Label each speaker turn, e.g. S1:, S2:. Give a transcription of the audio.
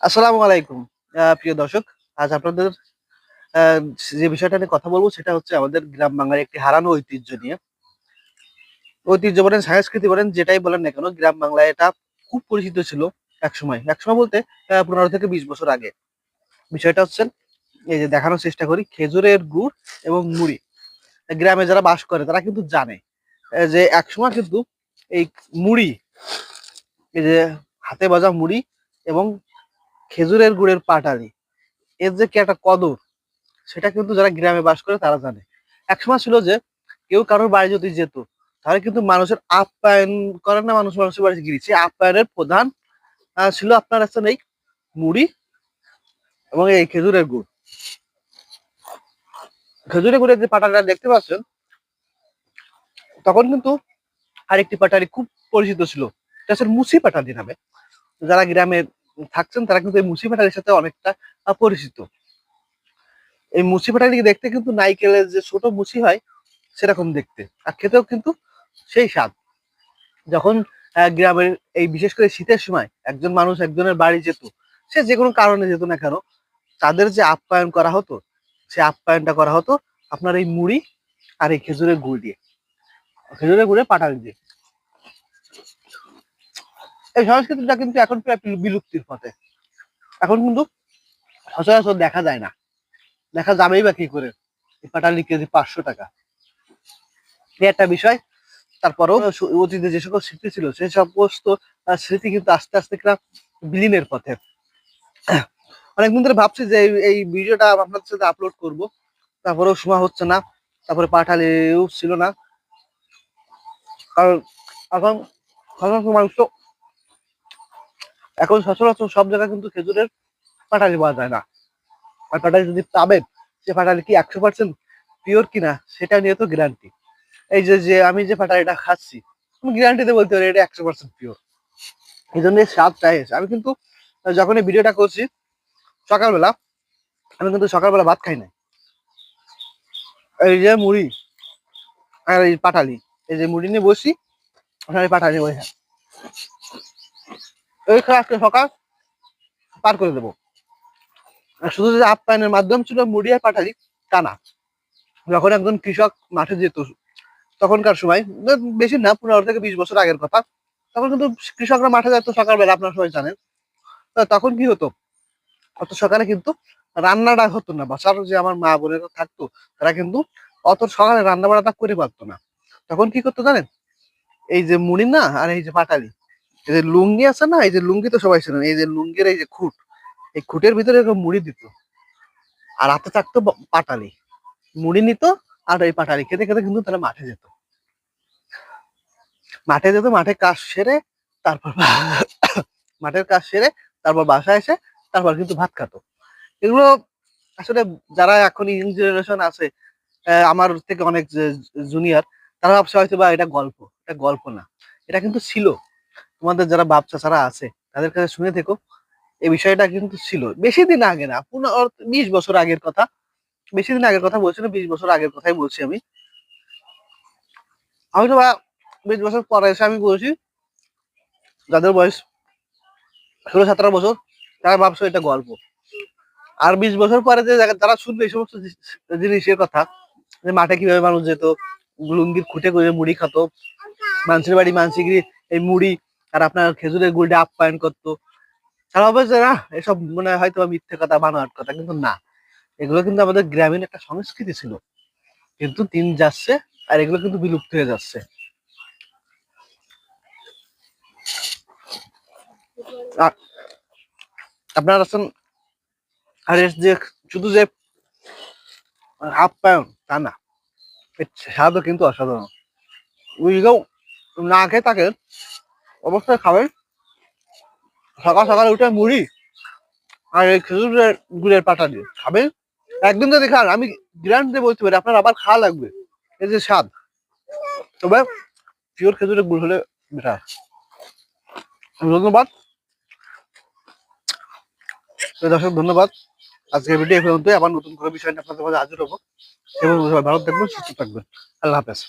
S1: আসসালামু আলাইকুম। প্রিয় দর্শক, আজ আপনাদের আহ, যে বিষয়টা নিয়ে কথা বলবো সেটা হচ্ছে আমাদের গ্রাম বাংলার একটি হারানো ঐতিহ্য নিয়ে। ঐতিহ্য বলেন, সংস্কৃতি বলেন, যেটাই বলেন না কেন, গ্রাম বাংলায় এটা খুব পরিচিত ছিল একসময়। একসময় বলতে 15 থেকে 20 বছর আগে। বিষয়টা হচ্ছে এই যে দেখানোর চেষ্টা করি, খেজুরের গুড় এবং মুড়ি। গ্রামে যারা বাস করে তারা কিন্তু জানে যে একসময় কিন্তু এই মুড়ি, এই যে হাতে ভাজা মুড়ি এবং খেজুরের গুড়ের পাটালি, এর যে কি একটা কদর, সেটা কিন্তু যারা গ্রামে বাস করে তারা জানে। একসময় ছিল যে কেউ কারোর বাড়ি যদি যেত, তাহলে কিন্তু মানুষের আপ্যায়ন করেন না, মানুষ মানুষের বাড়ি গিয়ে সেই আপ্যায়নের প্রধান ছিল আপনার আছে এই মুড়ি এবং এই খেজুরের গুড়। খেজুরের গুড়ের যে পাটাটা দেখতে পাচ্ছেন, তখন কিন্তু আরেকটি পাটালি খুব পরিচিত ছিল, এটা হচ্ছে মুসি পাটালি নামে। যারা গ্রামে থাকছেন তারা কিন্তু এই মুসি পাটালির সাথে অনেকটা পরিচিত। এই মুসি পাটালি দেখতে কিন্তু নাইকেলের যে ছোট মুসি হয় সেরকম দেখতে, আর খেতেও কিন্তু সেই স্বাদ। যখন গ্রামের এই বিশেষ করে শীতের সময় একজন মানুষ একজনের বাড়ি যেত, সে যে কোনো কারণে যেত না কেন, তাদের যে আপ্যায়ন করা হতো, সে আপ্যায়নটা করা হতো আপনার এই মুড়ি আর এই খেজুরের গুড় দিয়ে, খেজুরের গুড়ে পাটালি দিয়ে। এই সংস্কৃতিটা কিন্তু এখন প্রায় বিলুপ্তির পথে। এখন কিন্তু সচরাচর দেখা যায় না, দেখা যাবেই বা কি করে? এই পাটালি কেজি 500 টাকা, এই একটা বিষয়। তারপরেও অতীতে যে সকল স্মৃতি ছিল সেই সমস্ত স্মৃতি কিন্তু আস্তে আস্তে একটা বিলীনের পথে। অনেকদিন ধরে ভাবছি যে এই ভিডিওটা আপনাদের সাথে আপলোড করব, তারপরেও সময় হচ্ছে না, তারপরে পাঠালেও ছিল না। কারণ এখন সচরাচর মানুষ তো, এখন সচরাচর সব জায়গায় কিন্তু খেজুরের পাটালি পাওয়া যায় না। আর পাটালি যদি পাবেন, সে পাটালি কি 100% পিওর কিনা সেটা নিয়ে তো গ্যারান্টি। এই যে যে আমি যে পাটালিটা খাচ্ছি, আমি গ্যারান্টিতে বলতে পারি এটা 100% পিওর। এই জন্য এর স্বাদটা এসে আমি কিন্তু যখন এই ভিডিওটা করছি সকালবেলা, আমি কিন্তু সকালবেলা ভাত খাই না। এই যে মুড়ি আর এই পাটালি, এই যে মুড়ি নিয়ে বসি, ওখানে পাটালি বসে, এই খেয়ে আজকে সকাল পার করে দেবো। আর শুধু যে আপ্যায়নের মাধ্যম ছিল মুড়ি আর পাটালি তা না। যখন একজন কৃষক মাঠে যেত তখনকার সময়, বেশি না, 15 থেকে 20 বছর আগের কথা, তখন কিন্তু কৃষকরা মাঠে যেত সকালবেলা, আপনার সবাই জানেন। তো তখন কি হতো, অত সকালে কিন্তু রান্নাটা হতো না। বাসার যে আমার মা বোনেরা থাকতো, তারা কিন্তু অত সকালে রান্না বান্নাটা করে পারতো না। তখন কি করতো জানেন? এই যে মুড়ি না আর এই যে পাটালি, এই যে লুঙ্গি আছে না, এই যে লুঙ্গি তো সবাই ছিলেন, এই যে লুঙ্গির এই যে খুঁট, এই খুঁটের ভিতরে এরকম মুড়ি দিত, আর হাতে থাকতো পাটালি। মুড়ি নিত আর এই পাটালি খেতে খেতে কিন্তু তারা মাঠে যেত। মাঠে যেত, মাঠে কাজ সেরে তারপর মাঠের কাজ সেরে তারপর বাসায় এসে তারপর কিন্তু ভাত খেতো। এগুলো আসলে যারা এখন ইয়ং জেনারেশন আছে, আমার থেকে অনেক জুনিয়র, তারা ভাবছে হয়তো বা এটা গল্প। এটা গল্প না, এটা কিন্তু ছিল। তোমাদের যারা বাপ চাচারা আছে তাদের কাছে শুনে থেকো, এই বিষয়টা কিন্তু ছিল বেশি দিন আগে না, 20 বছর আগের কথা। বেশি দিন আগের কথা বলছি না, 20 বছর আগের কথাই বলছি আমি। হয়তো বা 20 বছর পরে এসে আমি বলছি, যাদের বয়স 16-17 বছর, তারা ভাবছো এটা গল্প। আর 20 বছর পরে যে যারা শুনবে এই সমস্ত জিনিসের কথা, যে মাঠে কিভাবে মানুষ যেত, লুঙ্গির খুঁটে করে মুড়ি খেতো, মানুষের বাড়ি মানসি গিয়ে এই মুড়ি আর আপনার খেজুরের গুড়টা আপ্যায়ন করতো, তারা হবে যে না এসব মনে হয় হয়তো মিথ্যে কথা, বানোয়াট কথা, কিন্তু না, এগুলো কিন্তু আমাদের গ্রামীণ একটা সংস্কৃতি ছিল। কিন্তু দিন যাচ্ছে আর এগুলো কিন্তু বিলুপ্ত হয়ে যাচ্ছে। আর আপনার আছেন, আর এর যে শুধু যে আপ্যায়ন তা না, এর স্বাদও কিন্তু অসাধারণ। বুঝলেও না খেয়ে থাকেন, অবশ্যই খাবেন। সকাল সকাল উঠে মুড়ি আর এই খেজুরের গুড়ের পাটা দিয়ে খাবেন, একদিন যদি খান, আমি গ্যারান্টি বলতে পারি আপনার আবার খাওয়া লাগবে। এই যে স্বাদ, তবে পিওর খেজুরের গুড় হলে বেটার। ধন্যবাদ দর্শক, ধন্যবাদ। আজকের ভিডিও এই পর্যন্তই, আবার নতুন করে বিষয় নিয়ে আপনাদের মাঝে হাজির হবো। এবং ভালো থাকবেন, সুস্থ থাকবেন। আল্লাহ হাফেজ।